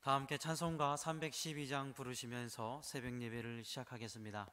다 함께 찬송가 312장 부르시면서 새벽 예배를 시작하겠습니다.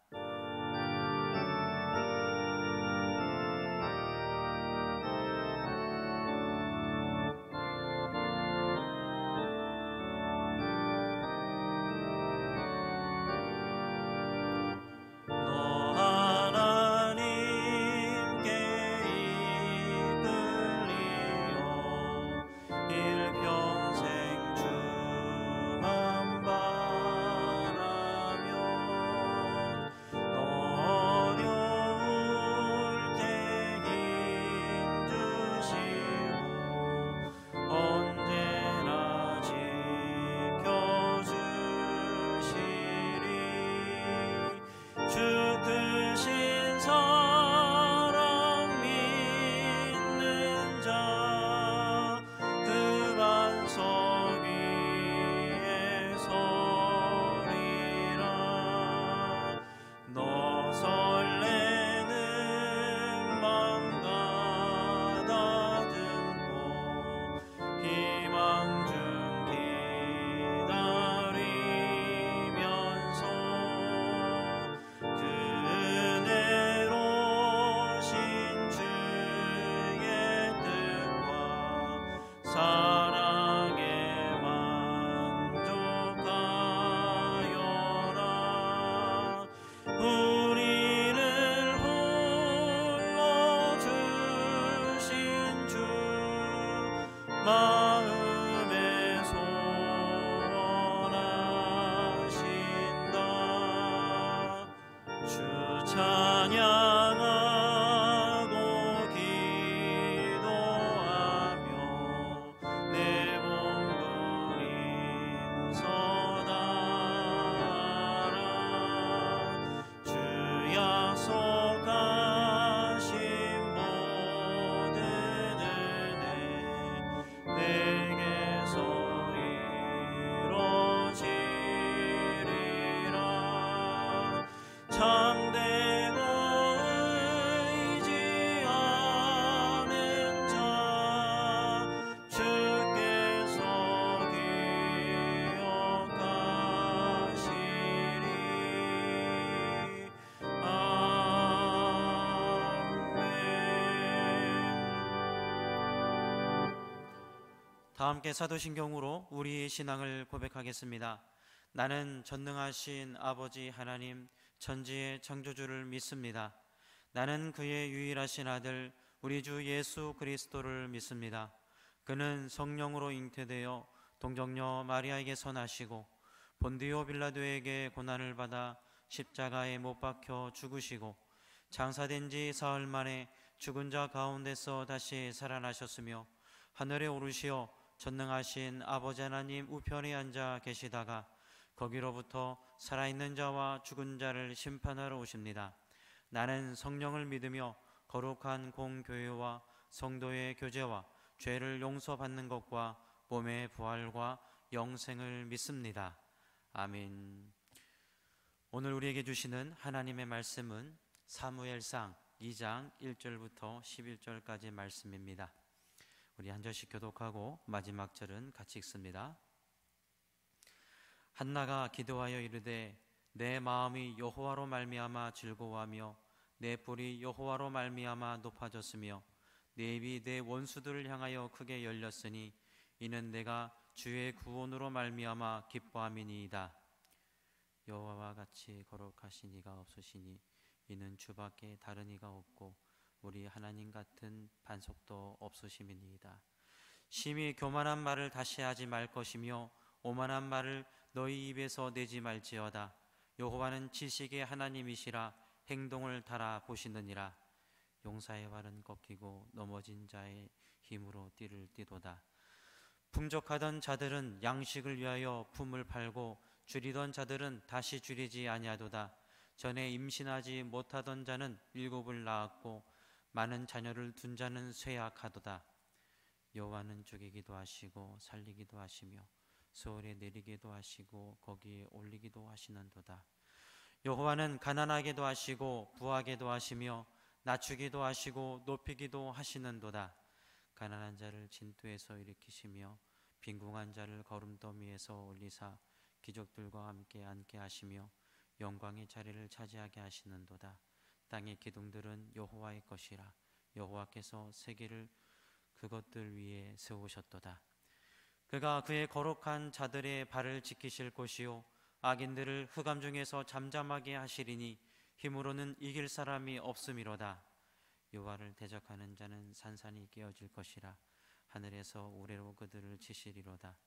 다 함께 사도신경으로 우리의 신앙을 고백하겠습니다. 나는 전능하신 아버지 하나님 천지의 창조주를 믿습니다. 나는 그의 유일하신 아들 우리 주 예수 그리스도를 믿습니다. 그는 성령으로 잉태되어 동정녀 마리아에게서 나시고 본디오 빌라도에게 고난을 받아 십자가에 못 박혀 죽으시고 장사된 지 사흘 만에 죽은 자 가운데서 다시 살아나셨으며 하늘에 오르시어 전능하신 아버지 하나님 우편에 앉아 계시다가 거기로부터 살아있는 자와 죽은 자를 심판하러 오십니다. 나는 성령을 믿으며 거룩한 공교회와 성도의 교제와 죄를 용서받는 것과 몸의 부활과 영생을 믿습니다. 아멘. 오늘 우리에게 주시는 하나님의 말씀은 사무엘상 2장 1절부터 11절까지 말씀입니다. 우리 한 절씩 교독하고 마지막 절은 같이 읽습니다. 한나가 기도하여 이르되 내 마음이 여호와로 말미암아 즐거워하며 내 뿔이 여호와로 말미암아 높아졌으며 내 입이 내 원수들을 향하여 크게 열렸으니 이는 내가 주의 구원으로 말미암아 기뻐함이니이다. 여호와와 같이 거룩하신 이가 없으시니 이는 주밖에 다른 이가 없고 우리 하나님 같은 반석도 없으심이니이다. 심히 교만한 말을 다시 하지 말 것이며 오만한 말을 너희 입에서 내지 말지어다. 여호와는 지식의 하나님이시라 행동을 달아 보시느니라. 용사의 발은 꺾이고 넘어진 자의 힘으로 띠를 띠도다. 풍족하던 자들은 양식을 위하여 품을 팔고 줄이던 자들은 다시 줄이지 아니하도다. 전에 임신하지 못하던 자는 7을 낳았고 많은 자녀를 둔 자는 쇠약하도다. 여호와는 죽이기도 하시고 살리기도 하시며 수월에 내리기도 하시고 거기에 올리기도 하시는도다. 여호와는 가난하게도 하시고 부하게도 하시며 낮추기도 하시고 높이기도 하시는도다. 가난한 자를 진토에서 일으키시며 빈궁한 자를 거름더미에서 올리사 기족들과 함께 앉게 하시며 영광의 자리를 차지하게 하시는도다. 땅의 기둥들은 여호와의 것이라. 여호와께서 세계를 그것들 위에 세우셨도다. 그가 그의 거룩한 자들의 발을 지키실 것이요 악인들을 흑암 중에서 잠잠하게 하시리니 힘으로는 이길 사람이 없음이로다. 여호와를 대적하는 자는 산산이 깨어질 것이라. 하늘에서 우레로 그들을 치시리로다.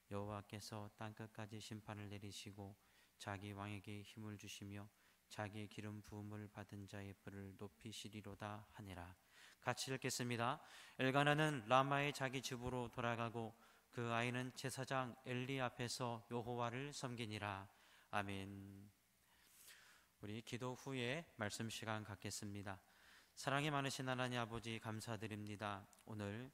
여호와께서 땅끝까지 심판을 내리시고 자기 왕에게 힘을 주시며 자기의 기름 부음을 받은 자의 뿔을 높이시리로다 하니라. 같이 읽겠습니다. 엘가나는 라마의 자기 집으로 돌아가고 그 아이는 제사장 엘리 앞에서 여호와를 섬기니라. 아멘. 우리 기도 후에 말씀 시간 갖겠습니다. 사랑이 많으신 하나님 아버지 감사드립니다. 오늘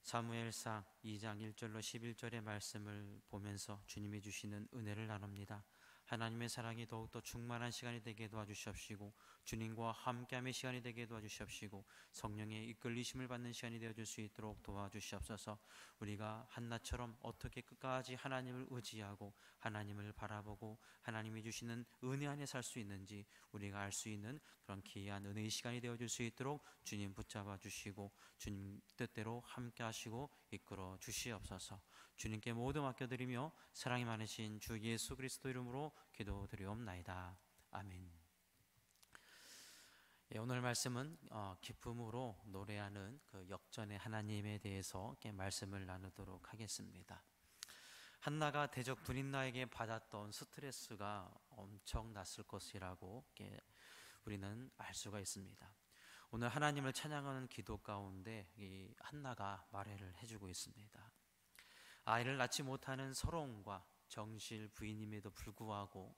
사무엘상 2장 1절로 11절의 말씀을 보면서 주님이 주시는 은혜를 나눕니다. 하나님의 사랑이 더욱더 충만한 시간이 되게 도와주시옵시고 주님과 함께함의 시간이 되게 도와주시옵시고 성령의 이끌리심을 받는 시간이 되어줄 수 있도록 도와주시옵소서. 우리가 한나처럼 어떻게 끝까지 하나님을 의지하고 하나님을 바라보고 하나님이 주시는 은혜 안에 살 수 있는지 우리가 알 수 있는 그런 귀한 은혜의 시간이 되어줄 수 있도록 주님 붙잡아 주시고 주님 뜻대로 함께 하시고 이끌어 주시옵소서. 주님께 모두 맡겨드리며 사랑이 많으신 주 예수 그리스도 이름으로 기도드리옵나이다. 아멘. 오늘 말씀은 기쁨으로 노래하는 그 역전의 하나님에 대해서 말씀을 나누도록 하겠습니다. 한나가 대적 브린나에게 받았던 스트레스가 엄청났을 것이라고 우리는 알 수가 있습니다. 오늘 하나님을 찬양하는 기도 가운데 이 한나가 말해를 해주고 있습니다. 아이를 낳지 못하는 서러움과 정실 부인임에도 불구하고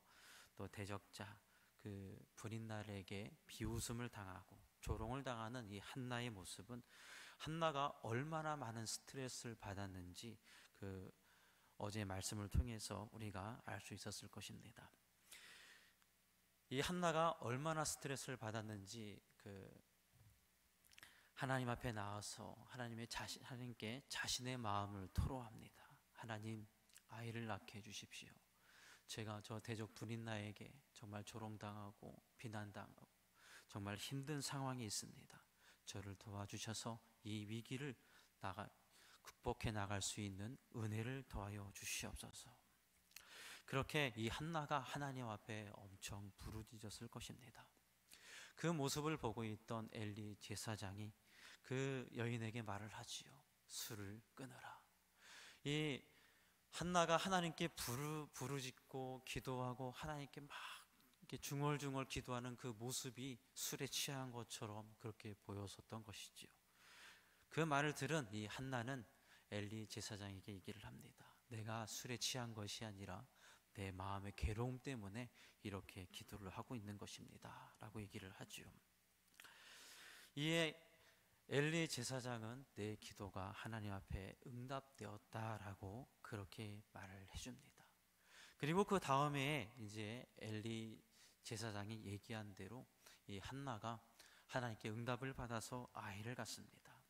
또 대적자 그 브린날에게 비웃음을 당하고 조롱을 당하는 이 한나의 모습은 한나가 얼마나 많은 스트레스를 받았는지 그 어제 말씀을 통해서 우리가 알 수 있었을 것입니다. 이 한나가 얼마나 스트레스를 받았는지 하나님 앞에 나와서 하나님께 자신의 마음을 토로합니다. 하나님, 아이를 낳게 해주십시오. 제가 저 대적 브린나에게 정말 조롱당하고 비난당하고 정말 힘든 상황이 있습니다. 저를 도와주셔서 이 위기를 극복해 나갈 수 있는 은혜를 더하여 주시옵소서. 그렇게 이 한나가 하나님 앞에 엄청 부르짖었을 것입니다. 그 모습을 보고 있던 엘리 제사장이 그 여인에게 말을 하지요. 술을 끊으라. 이 한나가 하나님께 부르짖고 기도하고 하나님께 막 이렇게 중얼중얼 기도하는 그 모습이 술에 취한 것처럼 그렇게 보였었던 것이지요. 그 말을 들은 이 한나는 엘리 제사장에게 얘기를 합니다. 내가 술에 취한 것이 아니라 내 마음의 괴로움 때문에 이렇게 기도를 하고 있는 것입니다 라고 얘기를 하지요. 이에 엘리 제사장은 내 기도가 하나님 앞에 응답되었다라고 그렇게 말을 해줍니다. 그리고 그 다음에 이제 엘리 제사장이 얘기한 대로 이 한나가 하나님께 응답을 받아서 아이를 갖습니다.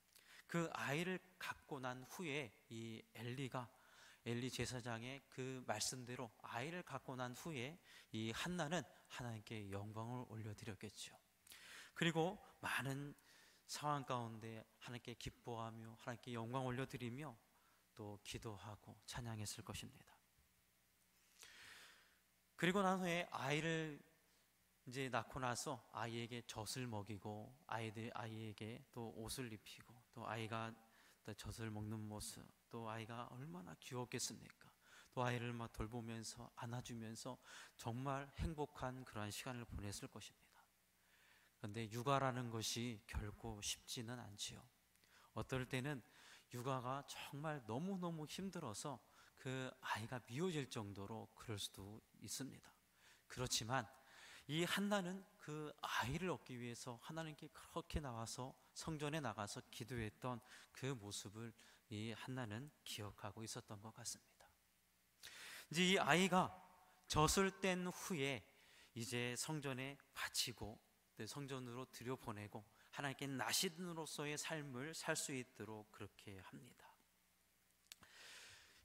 그 아이를 갖고 난 후에 이 엘리 제사장의 그 말씀대로 아이를 갖고 난 후에 이 한나는 하나님께 영광을 올려드렸겠죠. 그리고 많은 상황 가운데 하나님께 기뻐하며 하나님께 영광 올려드리며 또 기도하고 찬양했을 것입니다. 그리고 난 후에 아이를 이제 낳고 나서 아이에게 젖을 먹이고 아이에게 또 옷을 입히고 또 아이가 또 젖을 먹는 모습, 또 아이가 얼마나 귀엽겠습니까? 또 아이를 막 돌보면서 안아주면서 정말 행복한 그러한 시간을 보냈을 것입니다. 그런데 육아라는 것이 결코 쉽지는 않지요. 어떨 때는 육아가 정말 너무너무 힘들어서 그 아이가 미워질 정도로 그럴 수도 있습니다. 그렇지만 이 한나는 그 아이를 얻기 위해서 하나님께 그렇게 나와서 성전에 나가서 기도했던 그 모습을 이 한나는 기억하고 있었던 것 같습니다. 이제 이 아이가 젖을 뗀 후에 이제 성전에 바치고 성전으로 들여보내고 하나님께 나신으로서의 삶을 살 수 있도록 그렇게 합니다.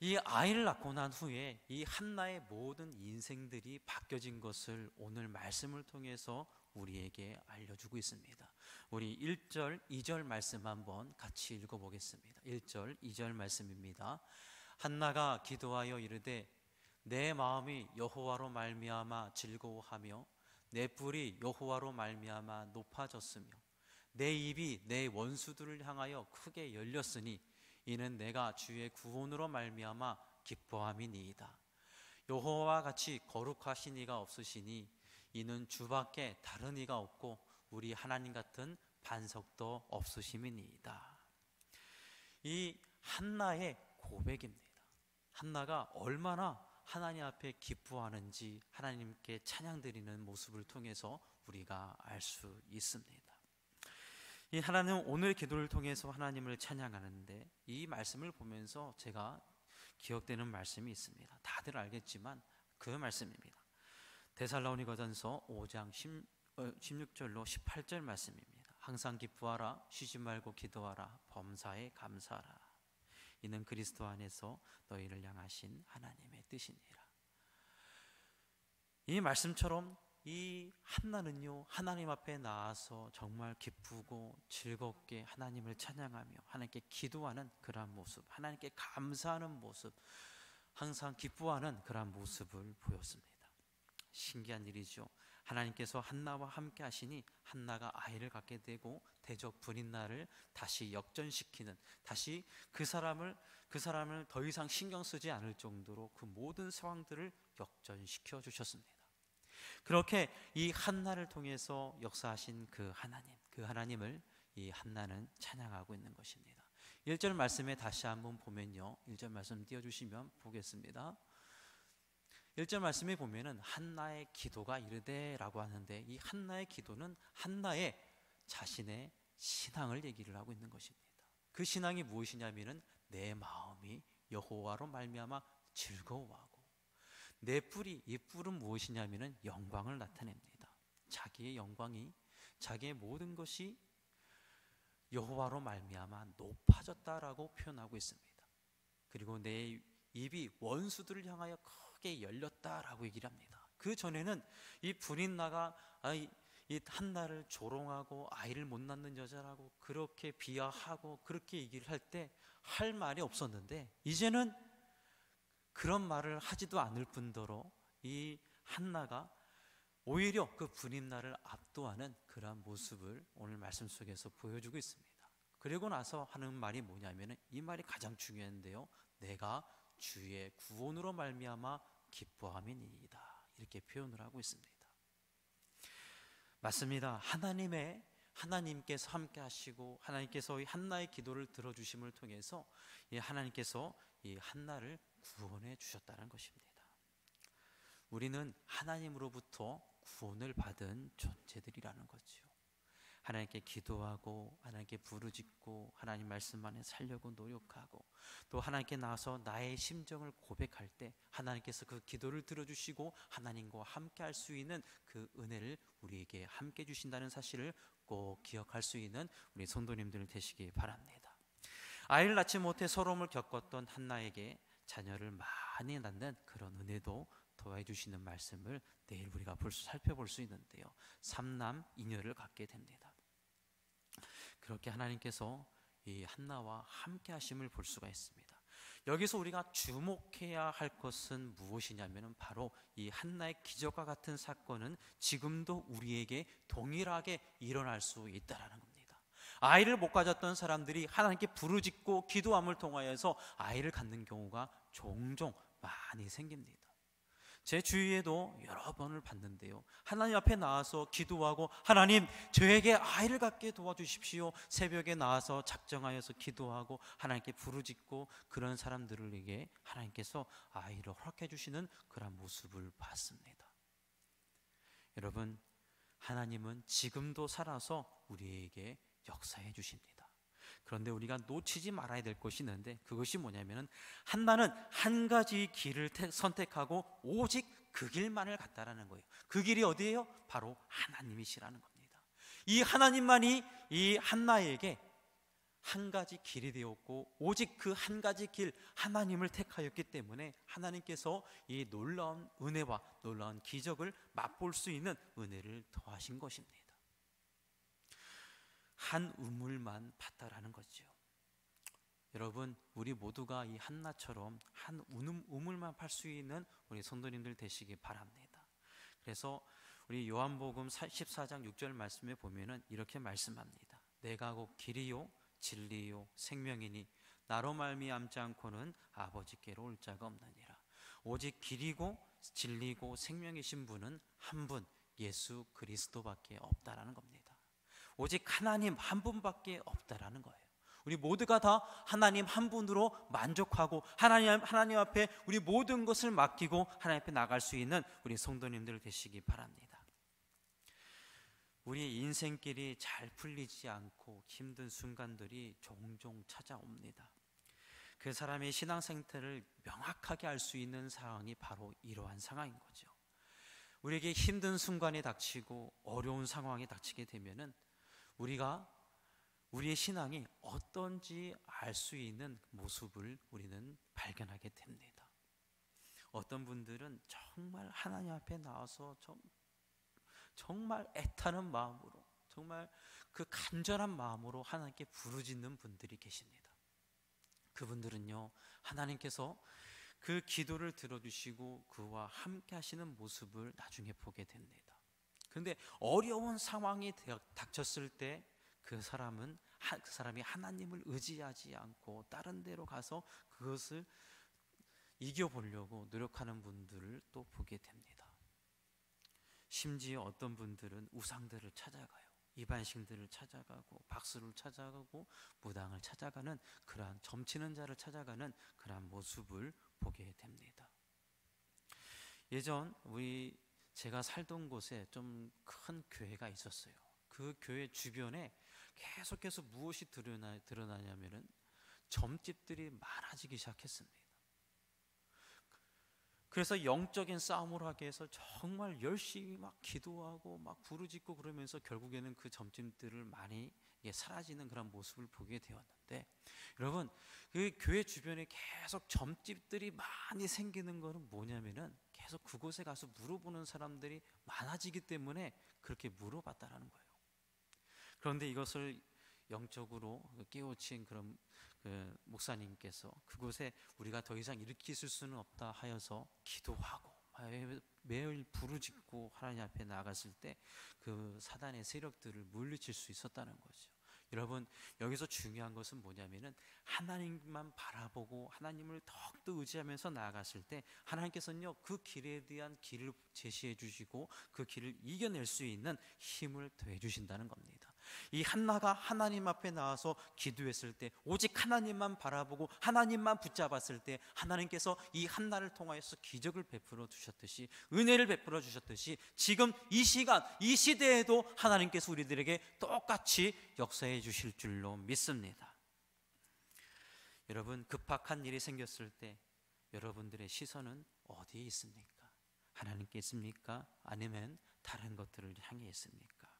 이 아이를 낳고 난 후에 이 한나의 모든 인생들이 바뀌어진 것을 오늘 말씀을 통해서 우리에게 알려주고 있습니다. 우리 1절, 2절 말씀 한번 같이 읽어보겠습니다. 1절, 2절 말씀입니다. 한나가 기도하여 이르되 내 마음이 여호와로 말미암아 즐거워하며 내 뿔이 여호와로 말미암아 높아졌으며 내 입이 내 원수들을 향하여 크게 열렸으니 이는 내가 주의 구원으로 말미암아 기뻐함이니이다. 여호와와 같이 거룩하신 이가 없으시니 이는 주밖에 다른 이가 없고 우리 하나님 같은 반석도 없으심이니이다. 이 한나의 고백입니다. 한나가 얼마나 하나님 앞에 기뻐하는지 하나님께 찬양드리는 모습을 통해서 우리가 알 수 있습니다. 이 하나는 오늘 기도를 통해서 하나님을 찬양하는데 이 말씀을 보면서 제가 기억되는 말씀이 있습니다. 다들 알겠지만 그 말씀입니다. 데살로니가전서 5장 16절로 18절 말씀입니다. 항상 기뻐하라, 쉬지 말고 기도하라, 범사에 감사하라. 이는 그리스도 안에서 너희를 향하신 하나님의 뜻이니라. 이 말씀처럼 이 한나는요, 하나님 앞에 나와서 정말 기쁘고 즐겁게 하나님을 찬양하며 하나님께 기도하는 그러한 모습, 하나님께 감사하는 모습, 항상 기뻐하는 그러한 모습을 보였습니다. 신기한 일이죠. 하나님께서 한나와 함께 하시니 한나가 아이를 갖게 되고 대적 분인나를 다시 역전시키는, 다시 그 사람을 더 이상 신경 쓰지 않을 정도로 그 모든 상황들을 역전시켜 주셨습니다. 그렇게 이 한나를 통해서 역사하신 그 하나님을 이 한나는 찬양하고 있는 것입니다. 1절 말씀에 다시 한번 보면요, 1절 말씀 띄워주시면 보겠습니다. 1절 말씀에 보면은 한나의 기도가 이르되라고 하는데, 이 한나의 기도는 한나의 자신의 신앙을 얘기를 하고 있는 것입니다. 그 신앙이 무엇이냐면은 내 마음이 여호와로 말미암아 즐거워하고, 내 뿔이, 이 뿔은 무엇이냐면은 영광을 나타냅니다. 자기의 영광이, 자기의 모든 것이 여호와로 말미암아 높아졌다라고 표현하고 있습니다. 그리고 내 입이 원수들을 향하여 크게 열렸다라고 얘기를 합니다. 그 전에는 이 분인나가 이 한나를 조롱하고 아이를 못 낳는 여자라고 그렇게 비하하고 그렇게 얘기를 할 때 할 말이 없었는데, 이제는 그런 말을 하지도 않을 뿐더러 이 한나가 오히려 그 분인나를 압도하는 그러한 모습을 오늘 말씀 속에서 보여주고 있습니다. 그리고 나서 하는 말이 뭐냐면은, 이 말이 가장 중요한데요, 내가 주의 구원으로 말미암아 기뻐함이니이다, 이렇게 표현을 하고 있습니다. 맞습니다. 하나님께서 함께 하시고 하나님께서 이 한나의 기도를 들어주심을 통해서 이 하나님께서 이 한나를 구원해 주셨다는 것입니다. 우리는 하나님으로부터 구원을 받은 존재들이라는 거죠. 하나님께 기도하고 하나님께 부르짖고 하나님 말씀 안에 살려고 노력하고, 또 하나님께 나와서 나의 심정을 고백할 때 하나님께서 그 기도를 들어주시고 하나님과 함께 할 수 있는 그 은혜를 우리에게 함께 주신다는 사실을 꼭 기억할 수 있는 우리 성도님들 되시기 바랍니다. 아이를 낳지 못해 서러움을 겪었던 한나에게 자녀를 많이 낳는 그런 은혜도 더해 주시는 말씀을 내일 우리가 살펴볼 수 있는데요, 3남 2녀를 갖게 됩니다. 그렇게 하나님께서 이 한나와 함께 하심을 볼 수가 있습니다. 여기서 우리가 주목해야 할 것은 무엇이냐면, 바로 이 한나의 기적과 같은 사건은 지금도 우리에게 동일하게 일어날 수 있다는 겁니다. 아이를 못 가졌던 사람들이 하나님께 부르짖고 기도함을 통하여서 아이를 갖는 경우가 종종 많이 생깁니다. 제 주위에도 여러 번을 봤는데요, 하나님 앞에 나와서 기도하고 하나님 저에게 아이를 갖게 도와주십시오, 새벽에 나와서 작정하여서 기도하고 하나님께 부르짖고 그런 사람들에게 하나님께서 아이를 허락해 주시는 그런 모습을 봤습니다. 여러분, 하나님은 지금도 살아서 우리에게 역사해 주십니다. 그런데 우리가 놓치지 말아야 될 것이 있는데, 그것이 뭐냐면은, 한나는 한 가지 길을 선택하고 오직 그 길만을 갔다라는 거예요. 그 길이 어디예요? 바로 하나님이시라는 겁니다. 이 하나님만이 이 한나에게 한 가지 길이 되었고 오직 그 한 가지 길 하나님을 택하였기 때문에 하나님께서 이 놀라운 은혜와 놀라운 기적을 맛볼 수 있는 은혜를 더하신 것입니다. 한 우물만 봤다라는 거죠. 여러분, 우리 모두가 이 한나처럼 한 우물만 팔 수 있는 우리 성도님들 되시기 바랍니다. 그래서 우리 요한복음 14장 6절 말씀에 보면은 이렇게 말씀합니다. 내가 곧 길이요 진리요 생명이니 나로 말미암지 않고는 아버지께로 올 자가 없느니라. 오직 길이고 진리고 생명이신 분은 한 분, 예수 그리스도밖에 없다라는 겁니다. 오직 하나님 한 분밖에 없다라는 거예요. 우리 모두가 다 하나님 한 분으로 만족하고 하나님 앞에 우리 모든 것을 맡기고 하나님 앞에 나갈 수 있는 우리 성도님들 되시기 바랍니다. 우리의 인생길이 잘 풀리지 않고 힘든 순간들이 종종 찾아옵니다. 그 사람의 신앙 상태를 명확하게 알 수 있는 상황이 바로 이러한 상황인 거죠. 우리에게 힘든 순간이 닥치고 어려운 상황이 닥치게 되면은 우리의 신앙이 어떤지 알 수 있는 모습을 우리는 발견하게 됩니다. 어떤 분들은 정말 하나님 앞에 나와서 정말 애타는 마음으로, 정말 그 간절한 마음으로 하나님께 부르짖는 분들이 계십니다. 그분들은요, 하나님께서 그 기도를 들어주시고 그와 함께 하시는 모습을 나중에 보게 됩니다. 그런데 어려운 상황이 닥쳤을 때 그 사람이 하나님을 의지하지 않고 다른 데로 가서 그것을 이겨보려고 노력하는 분들을 또 보게 됩니다. 심지어 어떤 분들은 우상들을 찾아가요. 이반신들을 찾아가고 박수를 찾아가고 무당을 찾아가는 그러한 점치는 자를 찾아가는 그러한 모습을 보게 됩니다. 예전 제가 살던 곳에 좀 큰 교회가 있었어요. 그 교회 주변에 계속해서 무엇이 드러나냐면은 점집들이 많아지기 시작했습니다. 그래서 영적인 싸움을 하기 위해서 정말 열심히 막 기도하고 막 부르짖고 그러면서 결국에는 그 점집들을 많이 사라지는 그런 모습을 보게 되었는데, 여러분, 그 교회 주변에 계속 점집들이 많이 생기는 거는 뭐냐면은 계속 그곳에 가서 물어보는 사람들이 많아지기 때문에 그렇게 물어봤다라는 거예요. 그런데 이것을 영적으로 깨우친 그런 목사님께서 그곳에 우리가 더 이상 일으킬 수는 없다 하여서 기도하고 매일 부르짖고 하나님 앞에 나갔을 때 그 사단의 세력들을 물리칠 수 있었다는 거죠. 여러분, 여기서 중요한 것은 뭐냐면은 하나님만 바라보고 하나님을 더욱더 의지하면서 나아갔을 때 하나님께서는요, 그 길에 대한 길을 제시해 주시고 그 길을 이겨낼 수 있는 힘을 더해 주신다는 겁니다. 이 한나가 하나님 앞에 나와서 기도했을 때 오직 하나님만 바라보고 하나님만 붙잡았을 때 하나님께서 이 한나를 통하여서 기적을 베풀어 주셨듯이, 은혜를 베풀어 주셨듯이 지금 이 시간 이 시대에도 하나님께서 우리들에게 똑같이 역사해 주실 줄로 믿습니다. 여러분, 급박한 일이 생겼을 때 여러분들의 시선은 어디에 있습니까? 하나님께 있습니까? 아니면 다른 것들을 향해 있습니까?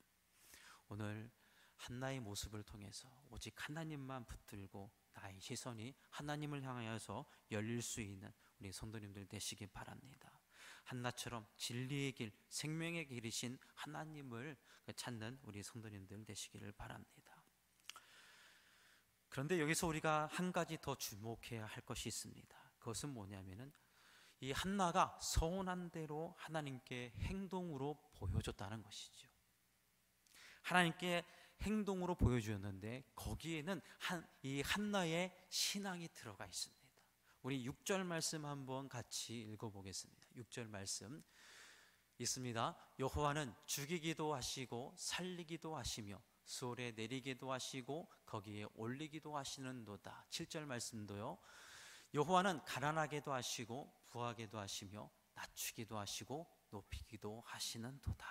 오늘 한나의 모습을 통해서 오직 하나님만 붙들고 나의 시선이 하나님을 향하여서 열릴 수 있는 우리 성도님들 되시기 바랍니다. 한나처럼 진리의 길, 생명의 길이신 하나님을 찾는 우리 성도님들 되시기를 바랍니다. 그런데 여기서 우리가 한 가지 더 주목해야 할 것이 있습니다. 그것은 뭐냐면은 이 한나가 서운한 대로 하나님께 행동으로 보여줬다는 것이죠. 하나님께 행동으로 보여주었는데 거기에는 이 한나의 신앙이 들어가 있습니다. 우리 6절 말씀 한번 같이 읽어보겠습니다. 6절 말씀 있습니다. 여호와는 죽이기도 하시고 살리기도 하시며 수월에 내리기도 하시고 거기에 올리기도 하시는도다. 7절 말씀도요. 여호와는 가난하게도 하시고 부하게도 하시며 낮추기도 하시고 높이기도 하시는도다.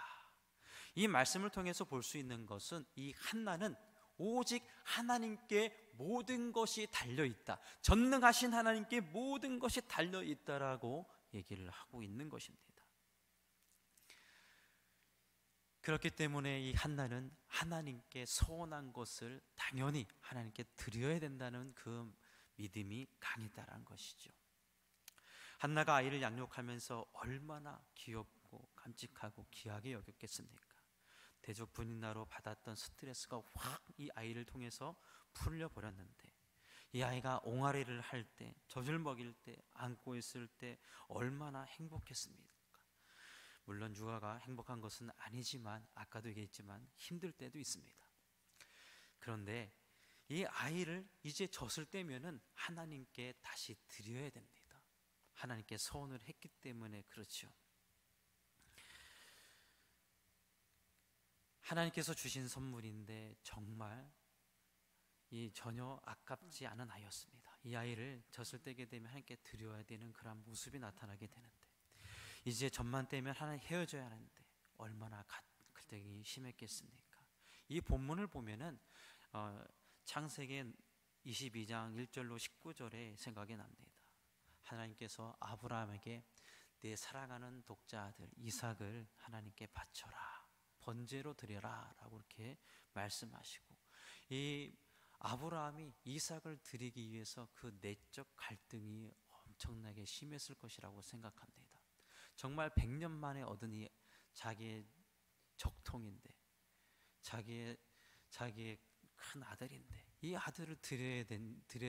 이 말씀을 통해서 볼 수 있는 것은 이 한나는 오직 하나님께 모든 것이 달려있다, 전능하신 하나님께 모든 것이 달려있다라고 얘기를 하고 있는 것입니다. 그렇기 때문에 이 한나는 하나님께 서원한 것을 당연히 하나님께 드려야 된다는 그 믿음이 강했다는 것이죠. 한나가 아이를 양육하면서 얼마나 귀엽고 깜찍하고 귀하게 여겼겠습니까? 대적 분인나로 받았던 스트레스가 확 이 아이를 통해서 풀려버렸는데, 이 아이가 옹알이를 할 때, 젖을 먹일 때, 안고 있을 때 얼마나 행복했습니까? 물론 육아가 행복한 것은 아니지만, 아까도 얘기했지만 힘들 때도 있습니다. 그런데 이 아이를 이제 젖을 떼면은 하나님께 다시 드려야 됩니다. 하나님께 서원을 했기 때문에 그렇죠. 하나님께서 주신 선물인데 정말 이 전혀 아깝지 않은 아이였습니다. 이 아이를 젖을 떼게 되면 하나님께 드려야 되는 그런 모습이 나타나게 되는데, 이제 젖만 떼면 하나님 헤어져야 하는데 얼마나 갈등이 심했겠습니까? 이 본문을 보면은 창세기 22장 1절로 19절에 생각이 납니다. 하나님께서 아브라함에게 내 사랑하는 독자 아들 이삭을 하나님께 바쳐라, 번제로 드려라 라고 이렇게 말씀하시고, 이 아브라함이 이삭을 드리기 위해서 그 내적 갈등이 엄청나게 심했을 것이라고 생각합니다. 정말 100년 만에 얻은 이 자기의 적통인데, 자기의 큰 아들인데 이 아들을 드려야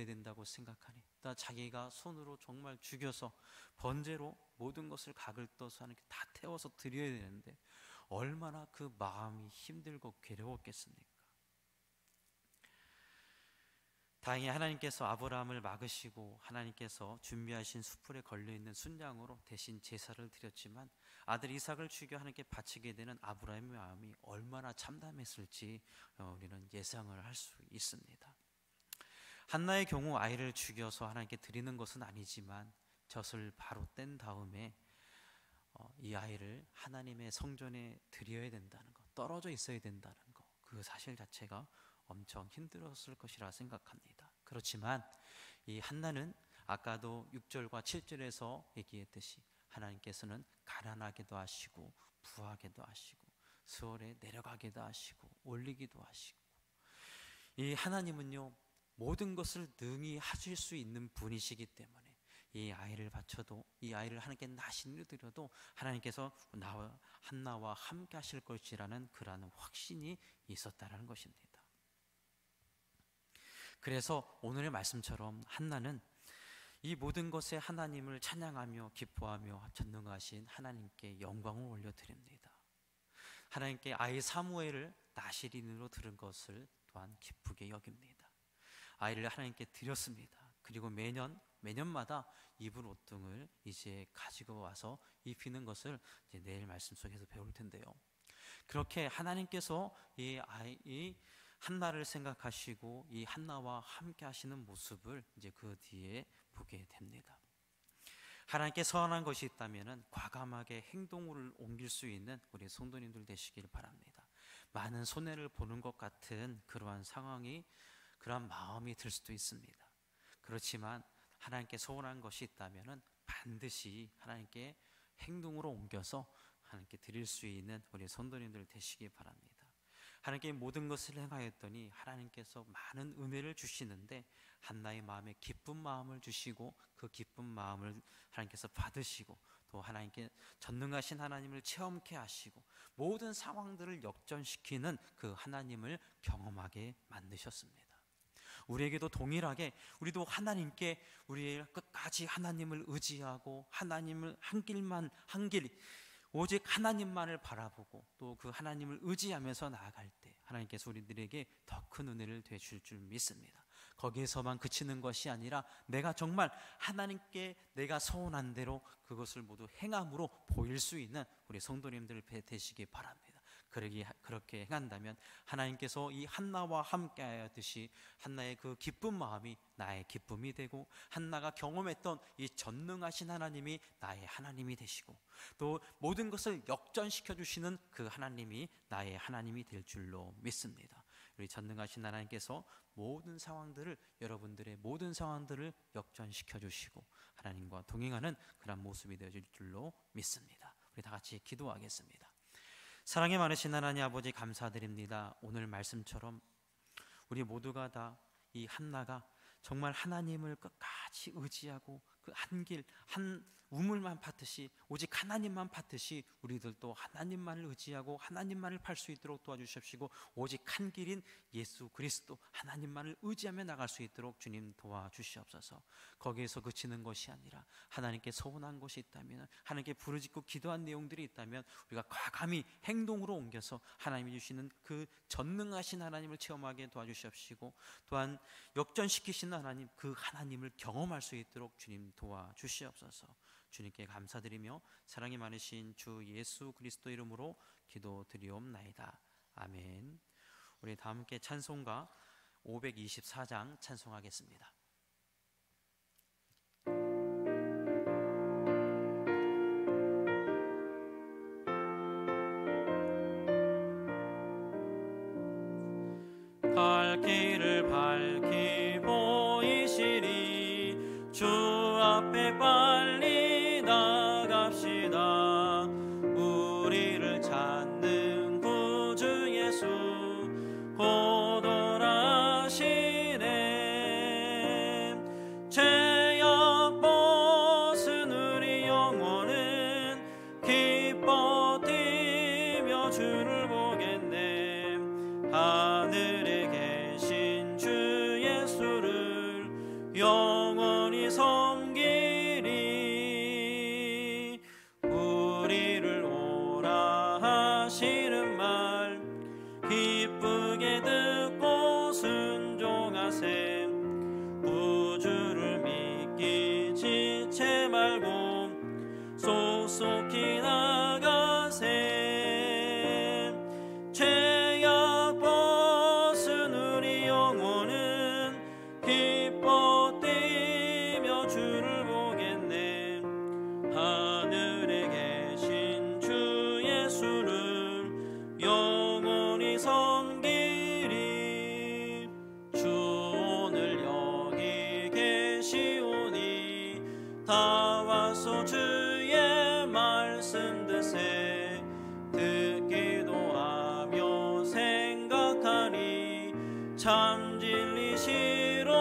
된다고 생각하니, 또 자기가 손으로 정말 죽여서 번제로 모든 것을 각을 떠서 하나님께 다 태워서 드려야 되는데 얼마나 그 마음이 힘들고 괴로웠겠습니까? 다행히 하나님께서 아브라함을 막으시고 하나님께서 준비하신 수풀에 걸려있는 순양으로 대신 제사를 드렸지만, 아들 이삭을 죽여 하나님께 바치게 되는 아브라함의 마음이 얼마나 참담했을지 우리는 예상을 할 수 있습니다. 한나의 경우 아이를 죽여서 하나님께 드리는 것은 아니지만 젖을 바로 뗀 다음에 이 아이를 하나님의 성전에 드려야 된다는 것, 떨어져 있어야 된다는 것, 그 사실 자체가 엄청 힘들었을 것이라 생각합니다. 그렇지만 이 한나는 아까도 6절과 7절에서 얘기했듯이 하나님께서는 가난하게도 하시고 부하게도 하시고 수월에 내려가게도 하시고 올리기도 하시고, 이 하나님은요 모든 것을 능히 하실 수 있는 분이시기 때문에 이 아이를 바쳐도, 이 아이를 하나님께 나신으로 드려도 하나님께서 한나와 함께 하실 것이라는 그러한 확신이 있었다라는 것입니다. 그래서 오늘의 말씀처럼 한나는 이 모든 것에 하나님을 찬양하며 기뻐하며 전능하신 하나님께 영광을 올려드립니다. 하나님께 아이 사무엘을 나실인으로 들은 것을 또한 기쁘게 여깁니다. 아이를 하나님께 드렸습니다. 그리고 매년마다 입은 옷등을 이제 가지고 와서 입히는 것을 이제 내일 말씀 속에서 배울 텐데요. 그렇게 하나님께서 이 한나를 생각하시고 이 한나와 함께 하시는 모습을 이제 그 뒤에 보게 됩니다. 하나님께 서원한 것이 있다면 과감하게 행동을 옮길 수 있는 우리 성도님들 되시길 바랍니다. 많은 손해를 보는 것 같은 그러한 상황이, 그러한 마음이 들 수도 있습니다. 그렇지만 하나님께 서원한 것이 있다면 반드시 하나님께 행동으로 옮겨서 하나님께 드릴 수 있는 우리 성도님들 되시기 바랍니다. 하나님께 모든 것을 행하였더니 하나님께서 많은 은혜를 주시는데, 한나의 마음에 기쁜 마음을 주시고 그 기쁜 마음을 하나님께서 받으시고, 또 하나님께 전능하신 하나님을 체험케 하시고 모든 상황들을 역전시키는 그 하나님을 경험하게 만드셨습니다. 우리에게도 동일하게 우리도 하나님께 우리의 끝까지 하나님을 의지하고 하나님을 한 길 오직 하나님만을 바라보고 또 그 하나님을 의지하면서 나아갈 때 하나님께서 우리들에게 더 큰 은혜를 되실 줄 믿습니다. 거기에서만 그치는 것이 아니라 내가 정말 하나님께 내가 서원한 대로 그것을 모두 행함으로 보일 수 있는 우리 성도님들 되시기 바랍니다. 그렇게 행한다면 하나님께서 이 한나와 함께 하였듯이 한나의 그 기쁜 마음이 나의 기쁨이 되고, 한나가 경험했던 이 전능하신 하나님이 나의 하나님이 되시고, 또 모든 것을 역전시켜 주시는 그 하나님이 나의 하나님이 될 줄로 믿습니다. 우리 전능하신 하나님께서 모든 상황들을, 여러분들의 모든 상황들을 역전시켜 주시고 하나님과 동행하는 그런 모습이 되어질 줄로 믿습니다. 우리 다 같이 기도하겠습니다. 사랑이 많으신 하나님 아버지, 감사드립니다. 오늘 말씀처럼 우리 모두가 다 이 한나가 정말 하나님을 끝까지 의지하고 그 한 길, 한 우물만 팠듯이, 오직 하나님만 팠듯이 우리들도 하나님만을 의지하고 하나님만을 팔 수 있도록 도와주십시고, 오직 한 길인 예수 그리스도 하나님만을 의지하며 나갈 수 있도록 주님 도와주시옵소서. 거기에서 그치는 것이 아니라 하나님께 서운한 것이 있다면, 하나님께 부르짖고 기도한 내용들이 있다면 우리가 과감히 행동으로 옮겨서 하나님이 주시는 그 전능하신 하나님을 체험하게 도와주시옵시고, 또한 역전시키시는 하나님, 그 하나님을 경험할 수 있도록 주님 도와주시옵소서. 주님께 감사드리며 사랑이 많으신 주 예수 그리스도 이름으로 기도드리옵나이다. 아멘. 우리 다 함께 찬송가 524장 찬송하겠습니다. 갈 길을 밝히 보이시리 주 앞에 빨리 나갑시다. 우리를 찾는 구주 예수 곧 오라시네. 죄악 벗은 우리 영혼은 기뻐 뛰며 주를 보겠네. 하늘에 계신 주 예수를 영원히 섬기리. 우리를 오라 하시는 말 기쁘게 듣고 순종하세. 구주를 믿기 지체 말고 속속히 나가세. 죄악 벗은 우리 영혼은 기뻐 뛰며 주를 보겠네. 하늘에 계신 주 예수를 영원히 섬기리. 주 오늘 여기 계시오니 다 와서 주의 말씀 듣세. 듣기도 하며 생각하니 참 진리시로다.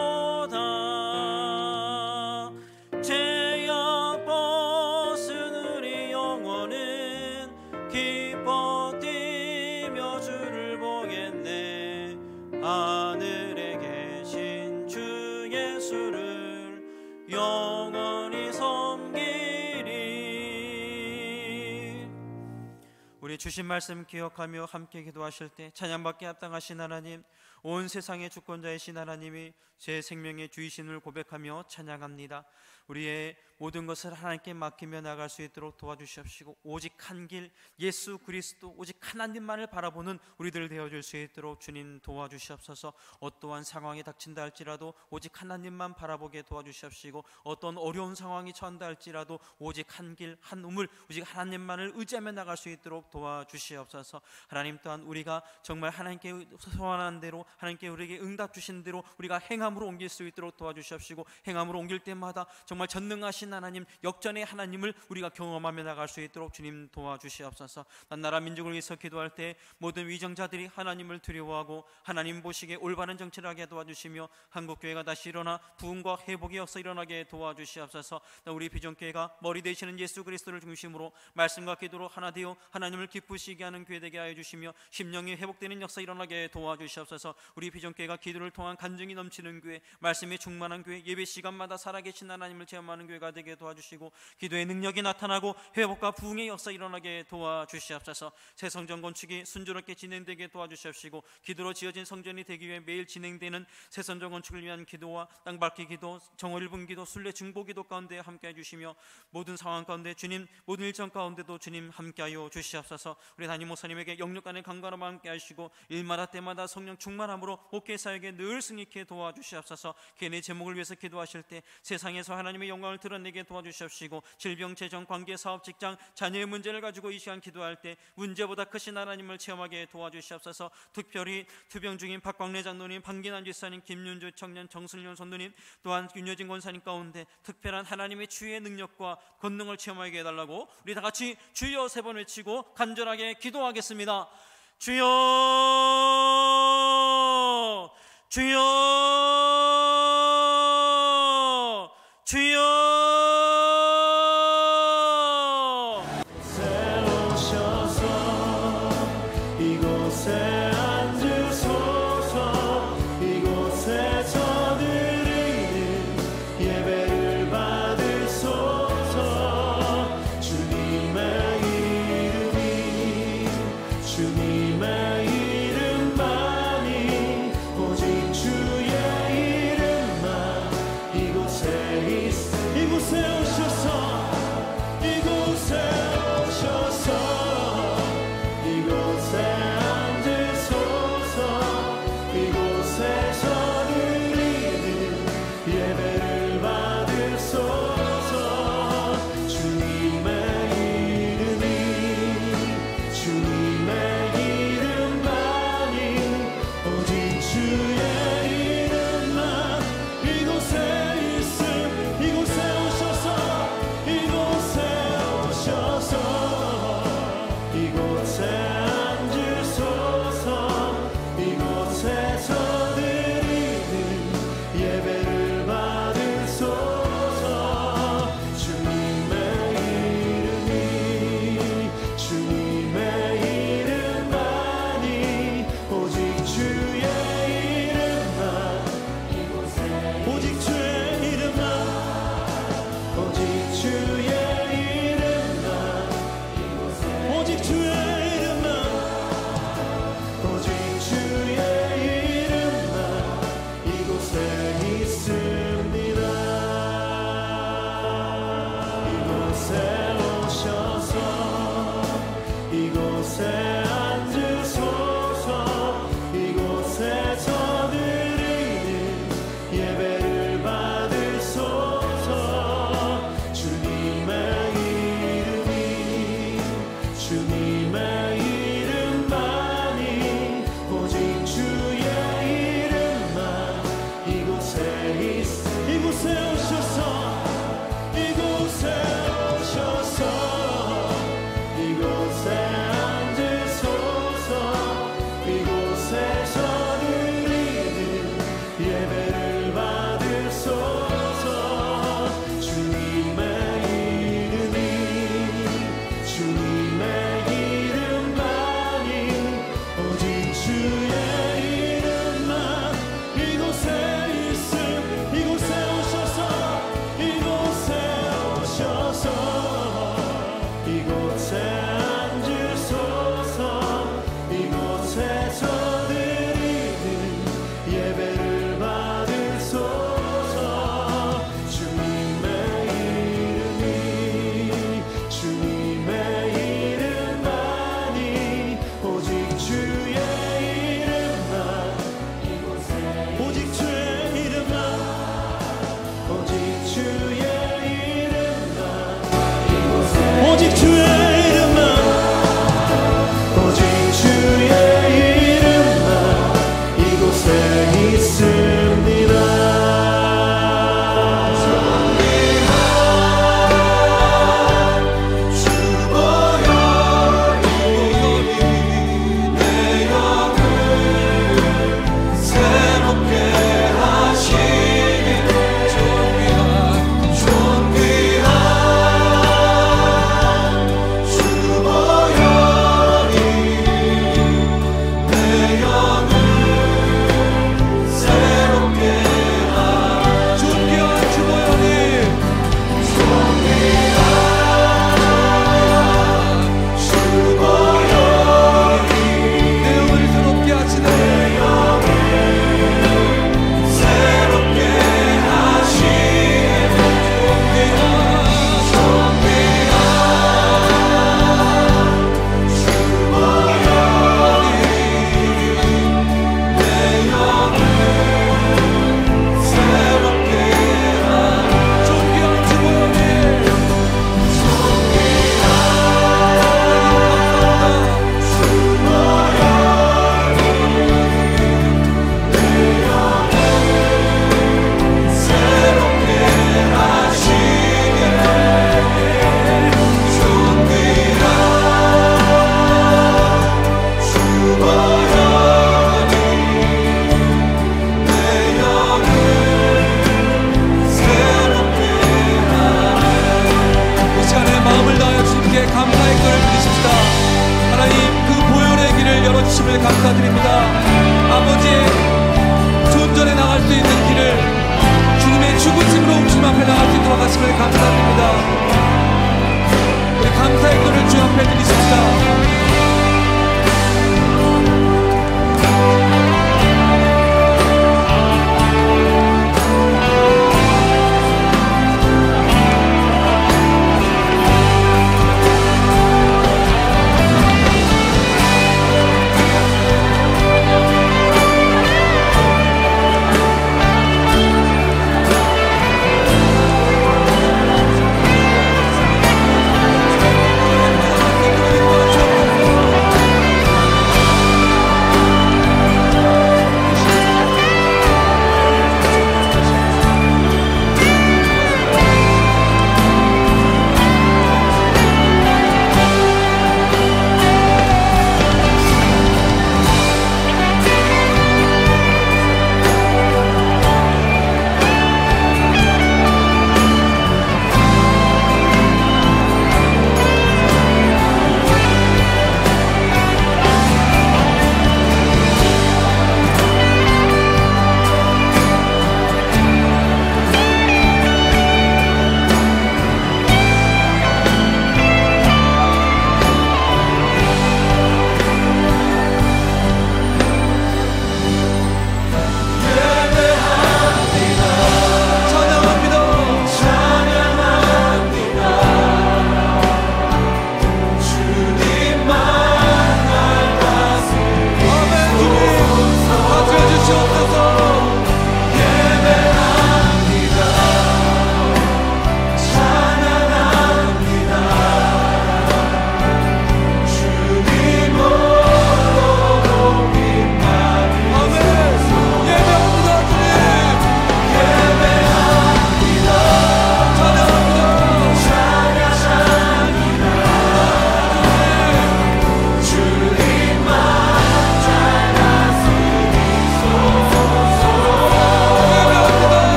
죄악 벗은 우리 영혼은 기뻐 뛰며 주를 보겠네. 하늘에 계신 주 예수를 영원히 섬기리. 우리 주신 말씀 기억하며 함께 기도하실 때 찬양받게 합당하신 하나님, 온 세상의 주권자이신 하나님이 제 생명의 주이심을 고백하며 찬양합니다. 우리의 모든 것을 하나님께 맡기며 나갈 수 있도록 도와주시옵시고, 오직 한 길 예수 그리스도, 오직 하나님만을 바라보는 우리들 되어줄 수 있도록 주님 도와주시옵소서. 어떠한 상황이 닥친다 할지라도 오직 하나님만 바라보게 도와주시옵시고, 어떤 어려운 상황이 처한다 할지라도 오직 한 길 한 우물, 오직 하나님만을 의지하며 나갈 수 있도록 도와주시옵소서. 하나님 또한 우리가 정말 하나님께 소원한 대로, 하나님께 우리에게 응답 주신 대로 우리가 행함으로 옮길 수 있도록 도와주시옵시고, 행함으로 옮길 때마다 정말 전능하신 하나님, 역전의 하나님을 우리가 경험하며 나갈 수 있도록 주님 도와주시옵소서. 난 나라 민족을 위해서 기도할 때 모든 위정자들이 하나님을 두려워하고 하나님 보시기에 올바른 정치를 하게 도와주시며, 한국교회가 다시 일어나 부흥과 회복이 없어 일어나게 도와주시옵소서. 우리 비전교회가 머리 되시는 예수 그리스도를 중심으로 말씀과 기도로 하나 되어 하나님을 기쁘시게 하는 교회 되게 하여 주시며, 심령이 회복되는 역사 일어나게 도와주시옵소서. 우리 비전교회가 기도를 통한 간증이 넘치는 교회, 말씀에 충만한 교회, 예배 시간마다 살아계신 하나님을 체험하는 교회가 되게 도와주시고, 기도의 능력이 나타나고 회복과 부흥의 역사 일어나게 도와주시옵소서. 새 성전 건축이 순조롭게 진행되게 도와주시옵시고, 기도로 지어진 성전이 되기 위해 매일 진행되는 새 성전 건축을 위한 기도와 땅 밟기 기도, 정월일분 기도, 순례 중보 기도 가운데 함께해 주시며, 모든 상황 가운데 주님, 모든 일정 가운데도 주님 함께하여 주시옵소서. 우리 담임 목사님에게 영육간의 강건함과 함께 하시고, 일마다 때마다 성령 충만함 충만함으로 목회사에게 늘 승리케 도와주시옵소서. 개인의 제목을 위해서 기도하실 때 세상에서 하나님의 영광을 드러내게 도와주시옵시고, 질병, 재정, 관계, 사업, 직장, 자녀의 문제를 가지고 이 시간 기도할 때 문제보다 크신 하나님을 체험하게 도와주시옵소서. 특별히 투병 중인 박광래 장로님, 방기난 집사님, 김윤주 청년, 정순련 선도님, 또한 윤여진 권사님 가운데 특별한 하나님의 주의 능력과 권능을 체험하게 해달라고 우리 다 같이 주여 3번 외치고 간절하게 기도하겠습니다. 주여, 주여, 주여. 주님의 이름만이 오직 주의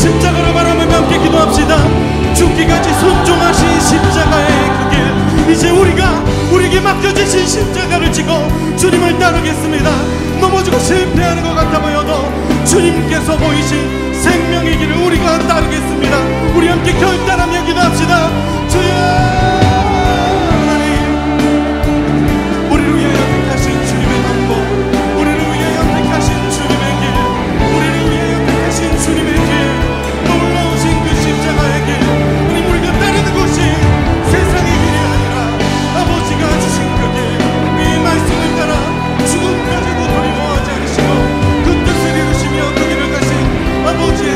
십자가를 바라보며 함께 기도합시다. 죽기까지 순종하신 십자가의 그 길, 이제 우리에게 맡겨주신 십자가를 지고 주님을 따르겠습니다. 넘어지고 실패하는 것 같아 보여도 주님께서 보이신 생명의 길을 우리가 따르겠습니다. 우리 함께 결단하며 기도합시다. 주여 하나님, 우리를 위하여 택하신 주님의 방법, 우리를 위하여 택하신 주님의 길, 우리를 위하여 택하신 주님의 길, 놀라우신 그 십자가의 길, 우리 우리가 따르는 것이 세상의 길이 아니라 아버지가 주신 그 길, 이 말씀을 따라 죽음까지도 두려워하지 않으시고 그 뜻을 이루시며 그 길을 가신 아버지의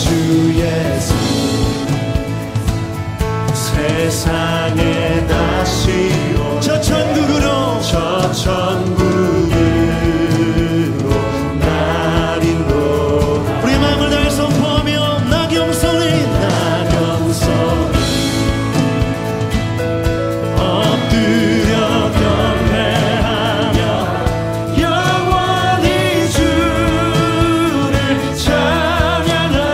주 예수 세상에 다시 오 저 천국으로 날 인도 우리 마음을 다해 선포하며 나경성이 엎드려 경배하며 영원히 주를 찬양하리라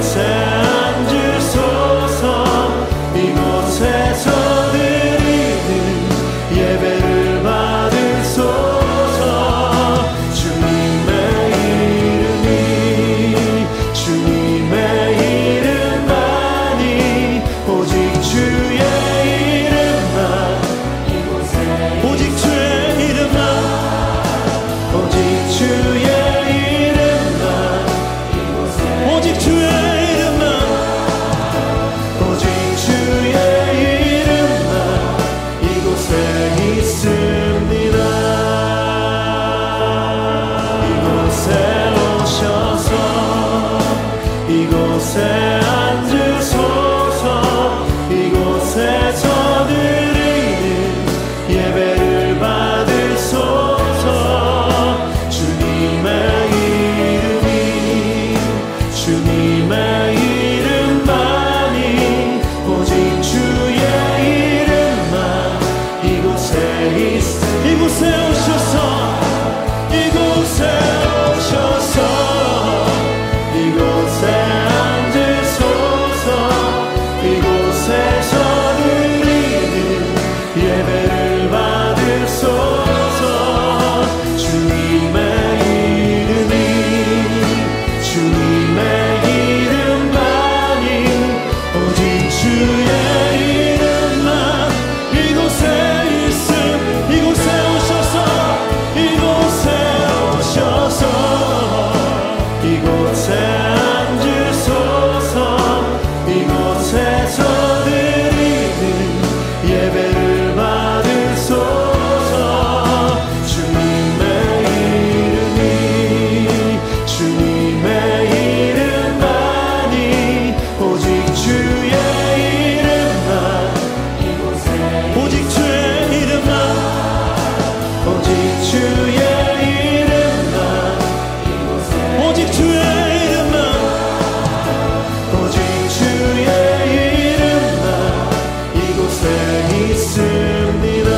이곳에 앉으소서. 이곳에서 드리는 예배를 받으소서. 주님의 이름이 주님의 이름만이 오직 주의 이름만 오직 주의 이름만 오직 주의 이름만 오직 주의 이름만 오직 주의 이름만 이곳에 있습니다. 이곳에 오셔서 이곳에 앉으소서. 이곳에서 드리는 예배를 받으소서. 주님의 이름이 주님의 이름만이 오직 주의 이름만 이곳에 이곳에 오셔서 이곳에 오셔서 이곳에 앉으소서. 이곳에서 드리는 예배를 받으소서. 주님의 이름이 주님의 이름만이 오직 주의 이름만 이곳에 있음. 이곳에 오셔서 이곳에 오셔서 이곳에 앉으소서. 이곳에서 드리는 예배를 받으소서. 주님의 이름이 주님의 이름만이 오직 주의 이름만 오직 주의 이름만 오직 주의 이름만 오직 주의 이름만 오직 주의 이름만 이곳에 있습니다.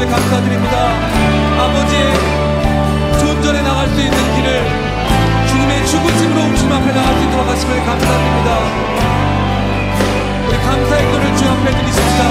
감사드립니다. 아버지의 존전에 나갈 수 있는 길을 주님의 죽으심으로 주님 앞에 나갈 수 있도록 하심을 감사드립니다. 우리 감사의 글을 주 앞에 드리십시다.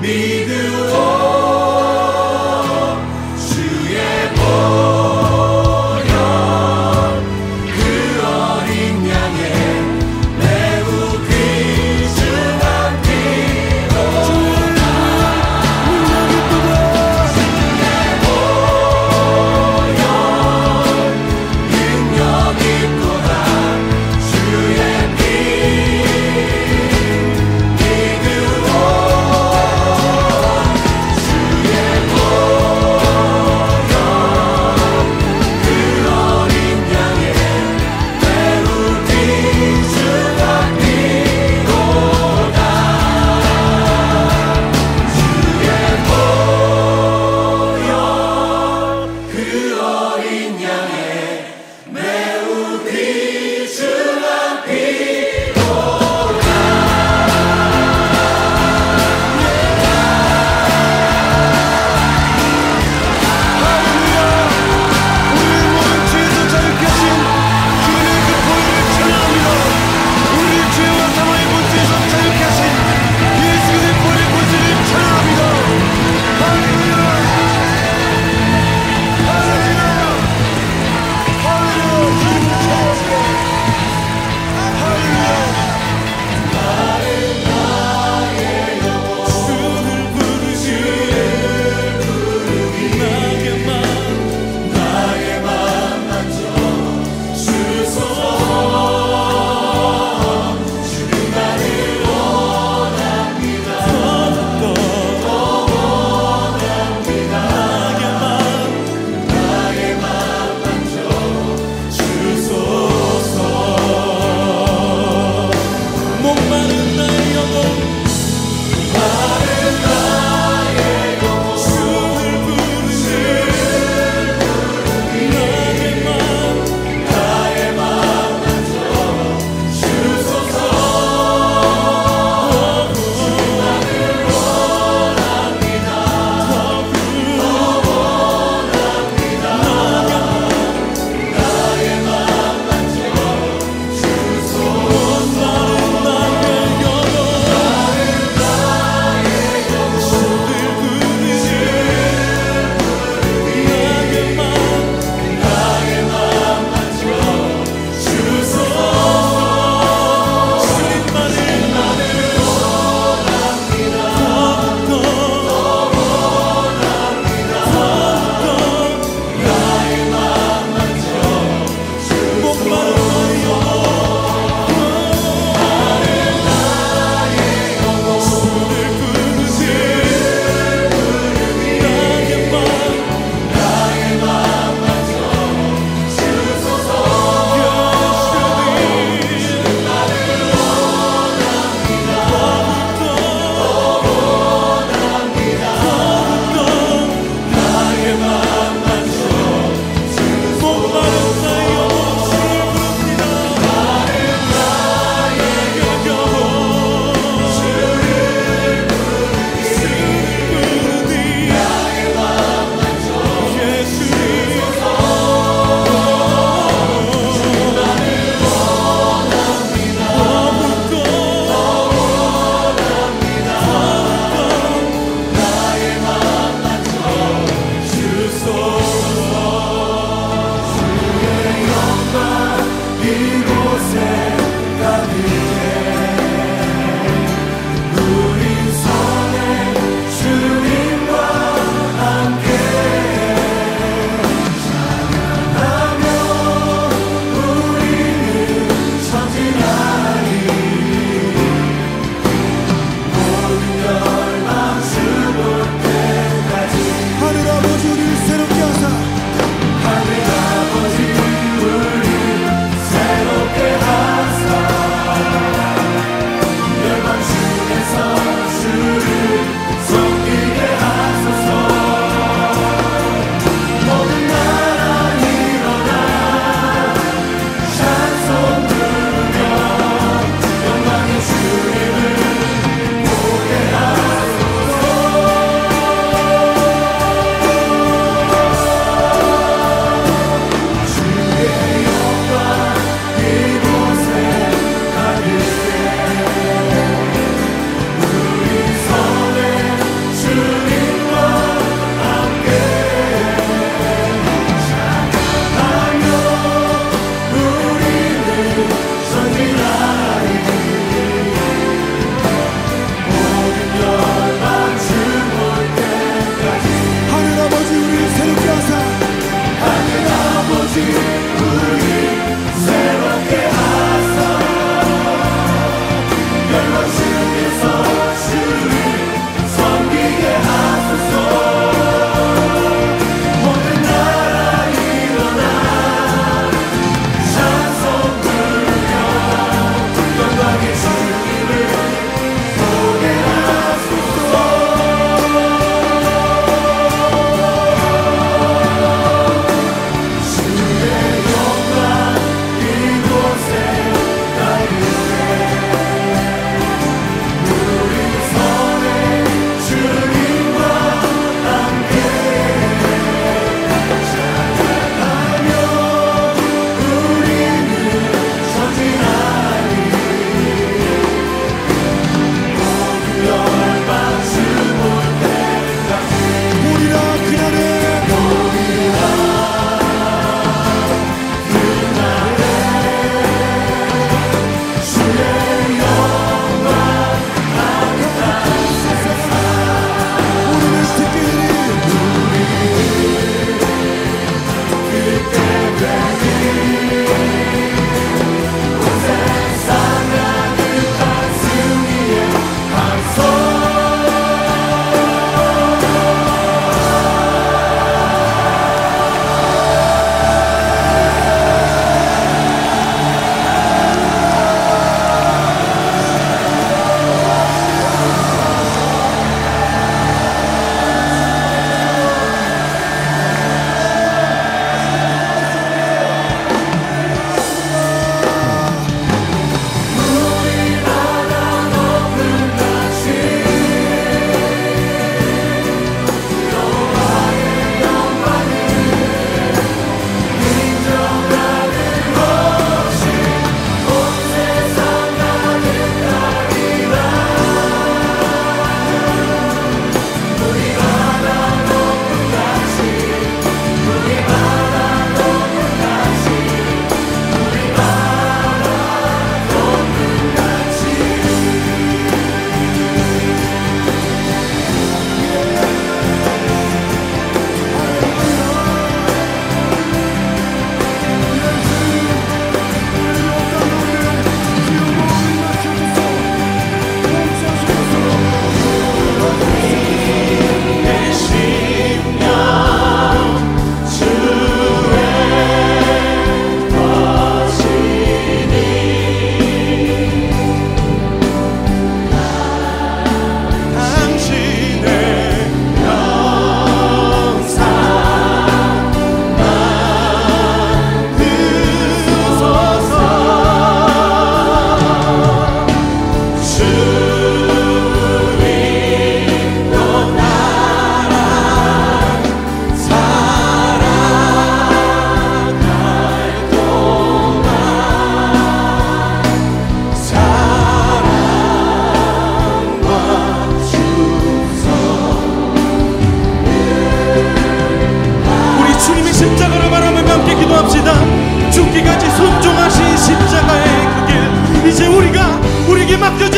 믿으오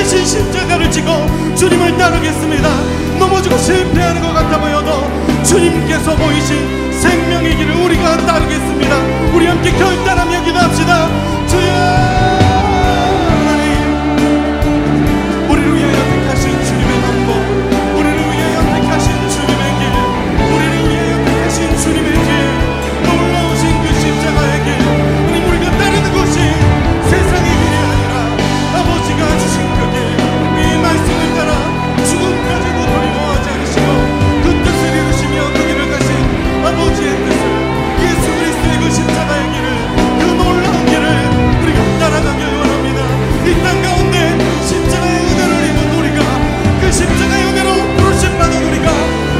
맡겨주신 십자가를 지고 주님을 따르겠습니다. 넘어지고 실패하는 것 같아 보여도 주님께서 보이신 생명의 길을 우리가 따르겠습니다. 우리 함께 결단하며 기도합시다. 주여 하나님, 우리를 위하여 택하신 주님의 방법, 우리를 위하여 택하신 주님의 길, 우리를 위하여 택하신 주님의 길, 놀라우신 그 십자가의 길, 우리가 따르는 것이 세상의 길이 아니라 아버지가 주신 그 길, 이 말씀을 따라 죽음까지도 두려워하지 않으시고 그 뜻을 이루시며 그 길을 가신 아버지의 뜻을, 예수 그리스도의 그 십자가의 길을, 그 놀라운 길을 우리가 따라가길 원합니다. 이 땅 가운데 십자가의 은혜를 입은 우리가, 그 십자가의 은혜로 부르심받은 우리가,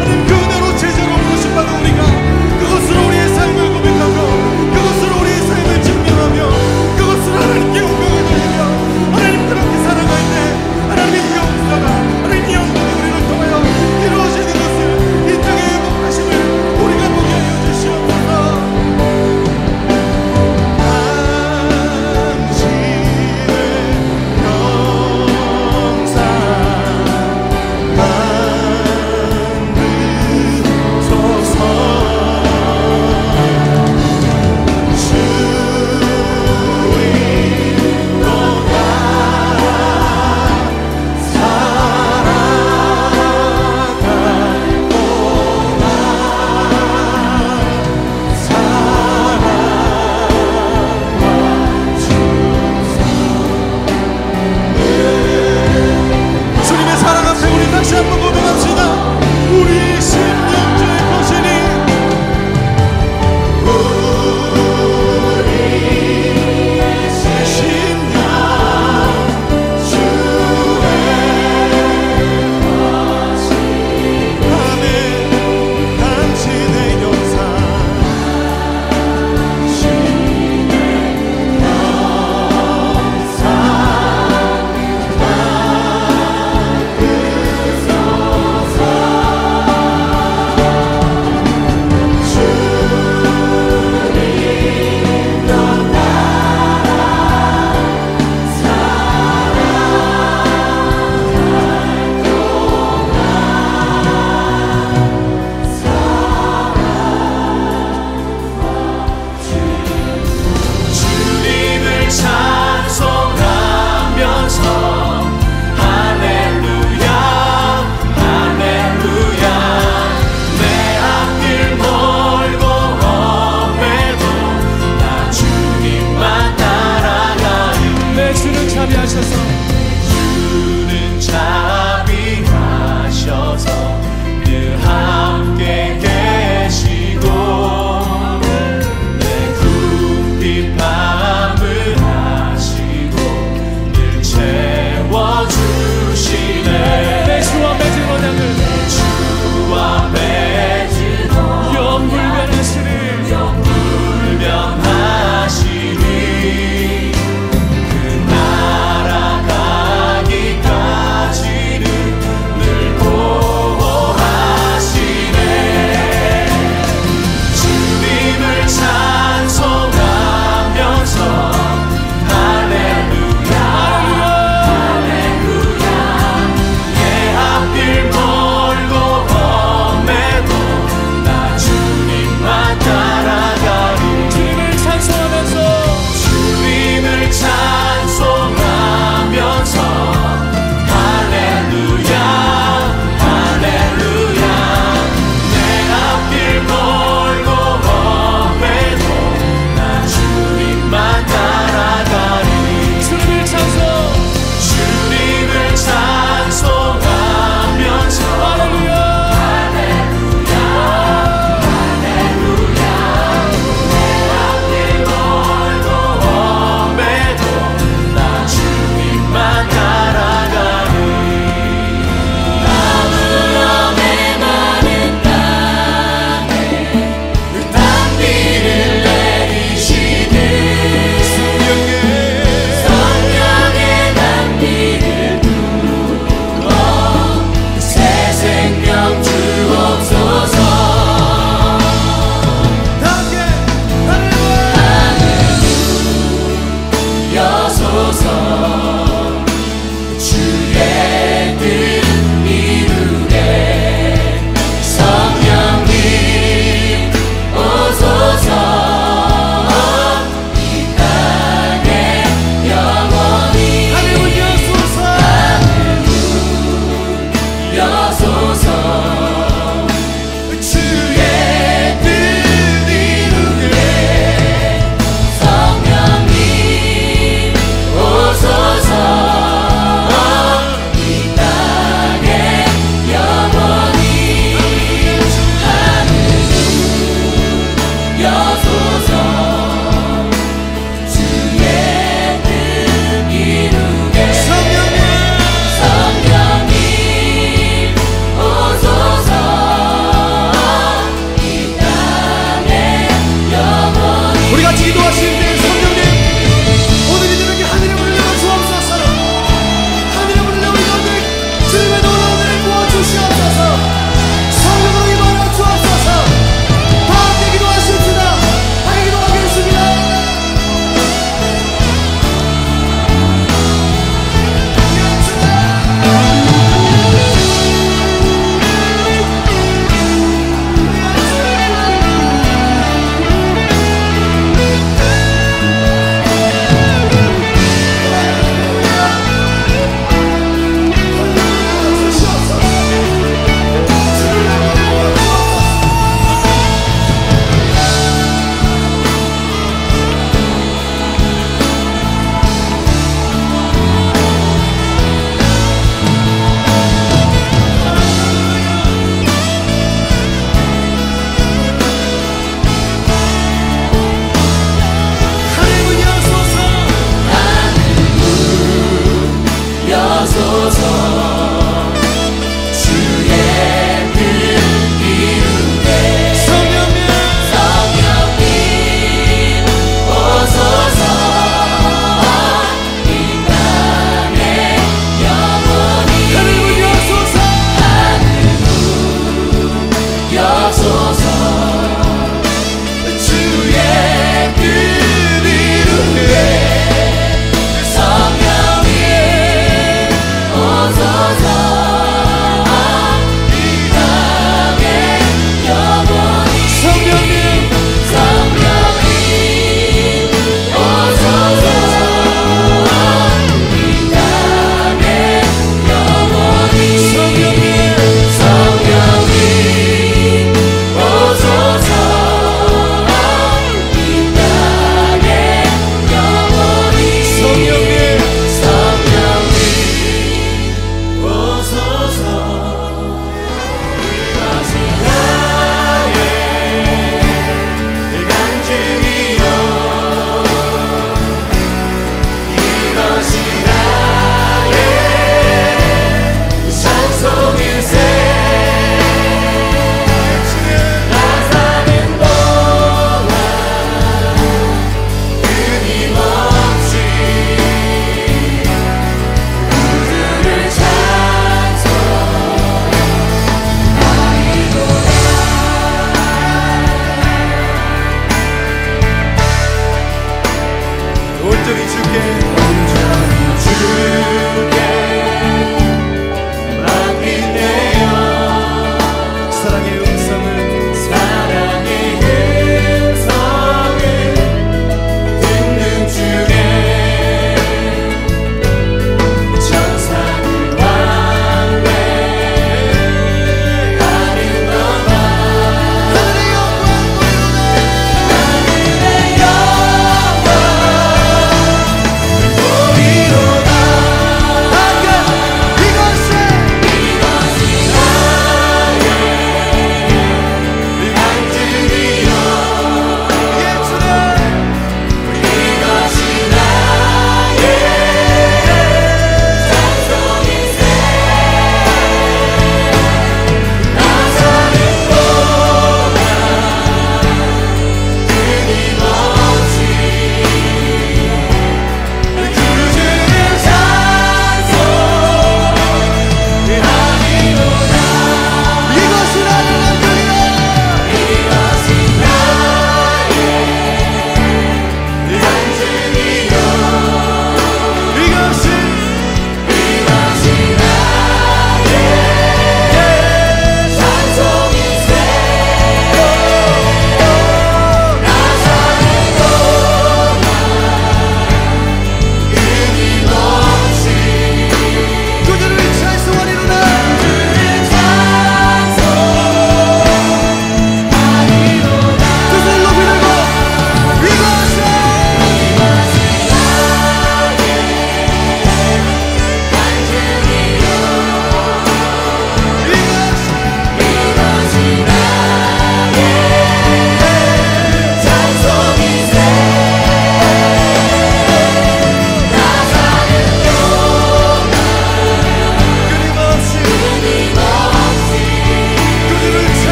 하나님 그 은혜로 제자로 부르심받은 우리가 그것으로 우리의 삶을 고백하고 그것으로 우리의 삶을 증명하며 그것으로 하나님께 영광을 돌리며 하나님 그렇게 살아갈 때 하나님의 역사가, 하나님의 영광이 우리를 통하여 이루어지는 것을, 이 땅의 행복하심을 우리가 보게 하여 주시옵소서. 주님의 사랑 앞에 우리 다시 한번 고백합시다. 우리 심령주의 거신이, 우리 심령 주의 거신, 아멘. 당신의 영상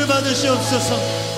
받으시옵소서.